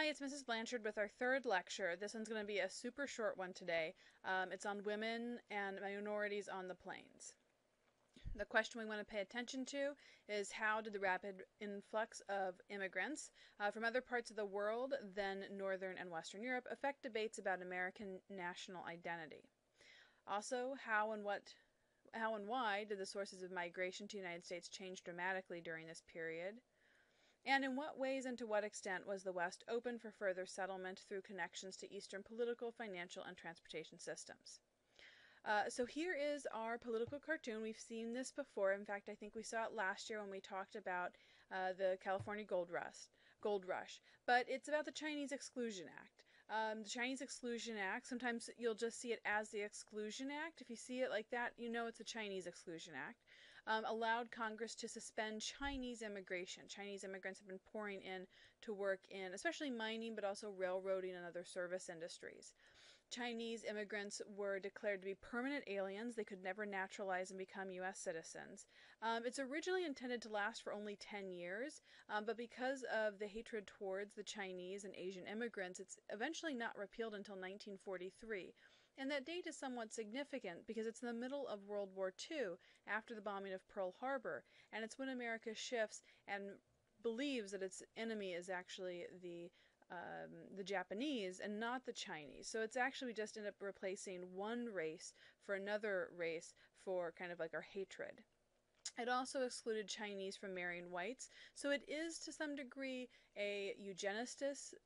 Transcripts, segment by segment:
Hi, it's Mrs. Blanchard with our third lecture. This one's going to be a super short one today. It's on women and minorities on the plains. The question we want to pay attention to is how did the rapid influx of immigrants from other parts of the world than Northern and Western Europe affect debates about American national identity? Also, how and why did the sources of migration to the United States change dramatically during this period? And in what ways and to what extent was the West open for further settlement through connections to Eastern political, financial, and transportation systems? So here is our political cartoon. We've seen this before. In fact, I think we saw it last year when we talked about the California Gold Rush. But it's about the Chinese Exclusion Act. The Chinese Exclusion Act, sometimes you'll just see it as the Exclusion Act. If you see it like that, you know it's a Chinese Exclusion Act. Allowed Congress to suspend Chinese immigration. Chinese immigrants have been pouring in to work in especially mining, but also railroading and other service industries. Chinese immigrants were declared to be permanent aliens. They could never naturalize and become U.S. citizens. It's originally intended to last for only 10 years, but because of the hatred towards the Chinese and Asian immigrants, it's eventually not repealed until 1943. And that date is somewhat significant because it's in the middle of World War II, after the bombing of Pearl Harbor, and it's when America shifts and believes that its enemy is actually the Japanese and not the Chinese. So it's actually we just end up replacing one race for another race for kind of like our hatred. It also excluded Chinese from marrying whites, so it is to some degree a eugenicist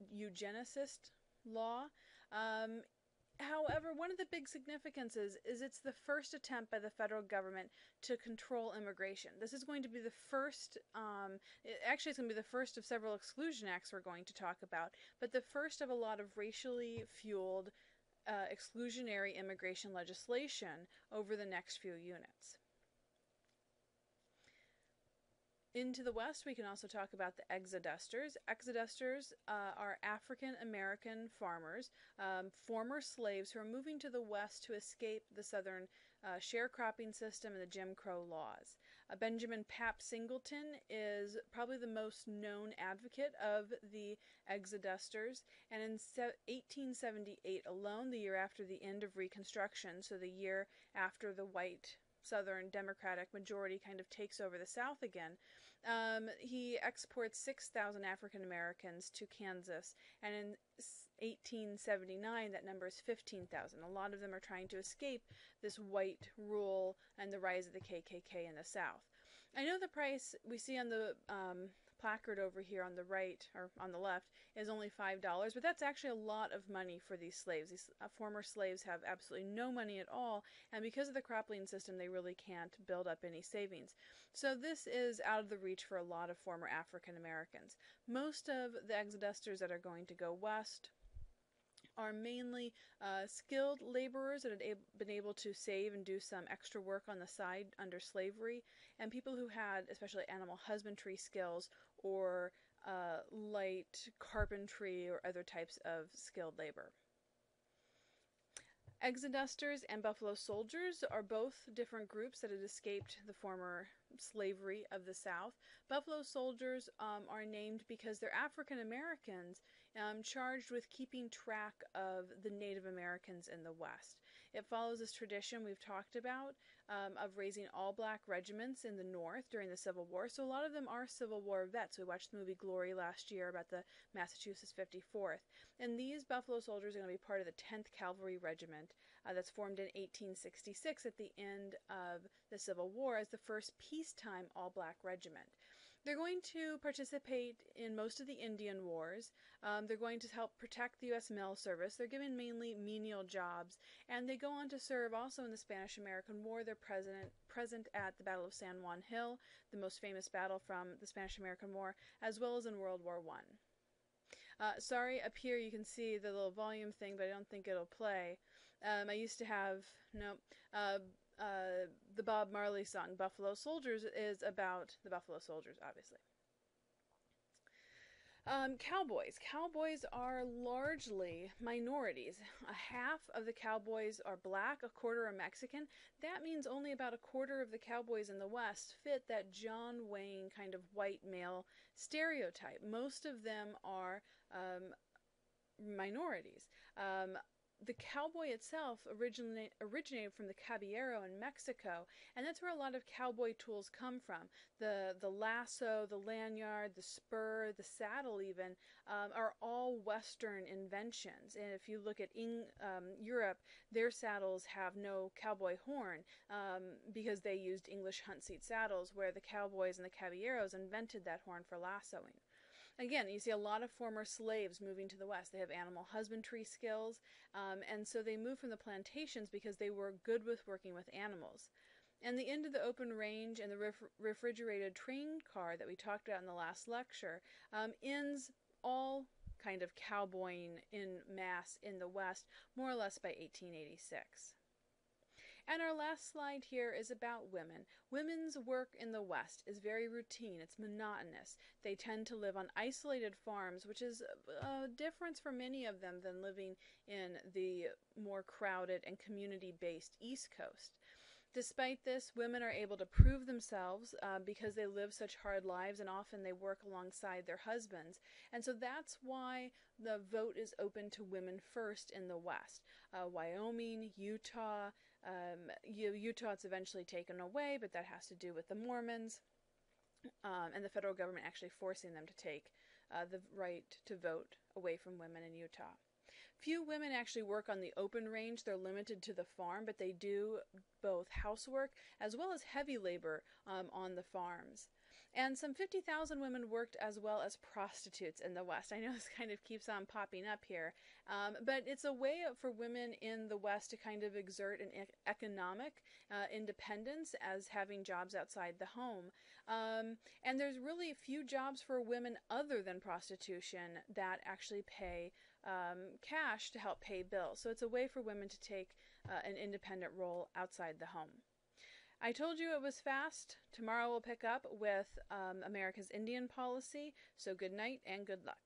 law. However, one of the big significances is it's the first attempt by the federal government to control immigration. This is going to be the first, actually it's going to be the first of several exclusion acts we're going to talk about, but the first of a lot of racially fueled exclusionary immigration legislation over the next few units. Into the West, we can also talk about the exodusters. Exodusters are African American farmers, former slaves who are moving to the West to escape the Southern sharecropping system and the Jim Crow laws. Benjamin Pap Singleton is probably the most known advocate of the exodusters, and in 1878 alone, the year after the end of Reconstruction, so the year after the white Southern Democratic majority kind of takes over the South again, he exports 6,000 African Americans to Kansas, and in 1879 that number is 15,000. A lot of them are trying to escape this white rule and the rise of the KKK in the South. I know the price we see on the placard over here on the right, or on the left, is only $5, but that's actually a lot of money for these slaves. These former slaves have absolutely no money at all, and because of the cropland system, they really can't build up any savings. So this is out of the reach for a lot of former African Americans. Most of the exodusters that are going to go west are mainly skilled laborers that had been able to save and do some extra work on the side under slavery, and people who had especially animal husbandry skills or light carpentry or other types of skilled labor. Exodusters and Buffalo Soldiers are both different groups that had escaped the former slavery of the South. Buffalo Soldiers are named because they're African Americans charged with keeping track of the Native Americans in the West. It follows this tradition we've talked about of raising all black regiments in the North during the Civil War. So a lot of them are Civil War vets. We watched the movie Glory last year about the Massachusetts 54th. And these Buffalo Soldiers are going to be part of the 10th Cavalry Regiment that's formed in 1866 at the end of the Civil War as the first peacetime all-black regiment. They're going to participate in most of the Indian Wars. They're going to help protect the U.S. Mail Service. They're given mainly menial jobs, and they go on to serve also in the Spanish-American War. They're present at the Battle of San Juan Hill, the most famous battle from the Spanish-American War, as well as in World War I. Sorry, up here you can see the little volume thing, but I don't think it'll play. I used to have, the Bob Marley song, Buffalo Soldiers, is about the Buffalo Soldiers, obviously. Cowboys. Cowboys are largely minorities. A half of the cowboys are black, a quarter are Mexican. That means only about a quarter of the cowboys in the West fit that John Wayne kind of white male stereotype. Most of them are minorities. The cowboy itself originated from the caballero in Mexico, and that's where a lot of cowboy tools come from. The lasso, the lanyard, the spur, the saddle even are all Western inventions. And if you look at Europe, their saddles have no cowboy horn because they used English hunt seat saddles, where the cowboys and the caballeros invented that horn for lassoing. Again, you see a lot of former slaves moving to the West. They have animal husbandry skills, and so they moved from the plantations because they were good with working with animals. And the end of the open range and the refrigerated train car that we talked about in the last lecture ends all kind of cowboying in mass in the West, more or less by 1886. And our last slide here is about women. Women's work in the West is very routine. It's monotonous. They tend to live on isolated farms, which is a difference for many of them than living in the more crowded and community-based East Coast. Despite this, women are able to prove themselves because they live such hard lives, and often they work alongside their husbands. And so that's why the vote is open to women first in the West. Wyoming, Utah, Utah it's eventually taken away, but that has to do with the Mormons and the federal government actually forcing them to take the right to vote away from women in Utah. Few women actually work on the open range. They're limited to the farm, but they do both housework as well as heavy labor on the farms. And some 50,000 women worked as well as prostitutes in the West. I know this kind of keeps on popping up here, but it's a way for women in the West to kind of exert an economic independence as having jobs outside the home. And there's really few jobs for women other than prostitution that actually pay cash to help pay bills. So it's a way for women to take an independent role outside the home. I told you it was fast. Tomorrow we'll pick up with America's Indian policy. So good night and good luck.